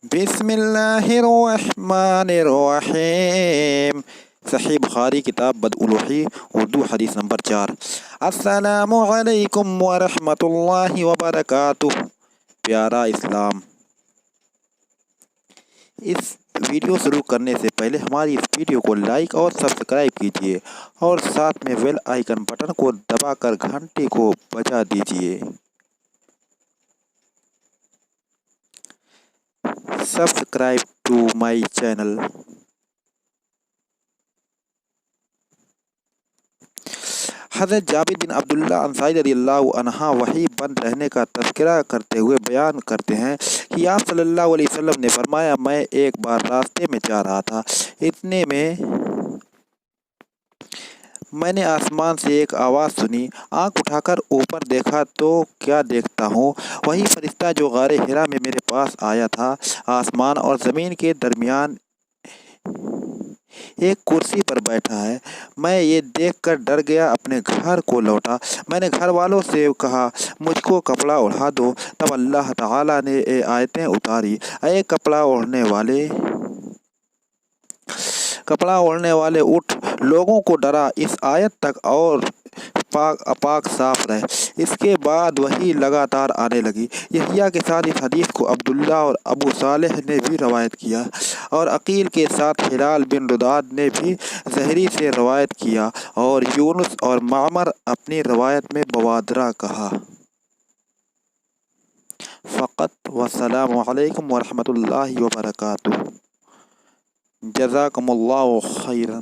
بسم اللہ الرحمن الرحیم۔ صحیح بخاری کتاب بدءالوحی اردو حدیث نمبر 4۔ السلام علیکم ورحمۃ اللہ وبرکاتہ۔ پیارا اسلام، اس ویڈیو شروع کرنے سے پہلے ہماری اس ویڈیو کو لائک اور سبسکرائب کیجیے اور ساتھ میں بیل آئیکن بٹن کو دبا کر گھنٹی کو بجا دیجیے۔ Subscribe to my channel. حضرت جابر بن عبداللہ انصاری رضی اللہ عنہ وحی بند رہنے کا تذکرہ کرتے ہوئے بیان کرتے ہیں کہ آپ صلی اللہ علیہ وسلم نے فرمایا، میں ایک بار راستے میں جا رہا تھا، اتنے میں نے آسمان سے ایک آواز سنی، آنکھ اٹھا کر اوپر دیکھا تو کیا دیکھتا ہوں، وہی فرشتہ جو غار حراء میں میرے پاس آیا تھا۔ آسمان اور زمین کے درمیان ایک کرسی پر بیٹھا ہے۔ میں یہ دیکھ کر ڈر گیا، اپنے گھر کو لوٹا۔ میں نے گھر والوں سے کہا، مجھ کو کپڑا اوڑھا دو۔ تب اللہ تعالیٰ نے آیتیں اتاری، اے کپڑا اوڑھنے والے اٹھ، لوگوں کو ڈرا اس آیت تک اور پاک صاف رہ۔ اس کے بعد وحی لگاتار آنے لگی۔ یحییٰ کے ساتھ اس حدیث کو عبداللہ اور ابو صالح نے بھی روایت کیا، اور عقیل کے ساتھ ہلال بن رداد نے بھی زہری سے روایت کیا، اور یونس اور معمر اپنی روایت میں بوادرہ کہا۔ فقط والسلام علیکم ورحمۃ اللہ وبرکاتہ۔ جزاکم اللہ خیرا۔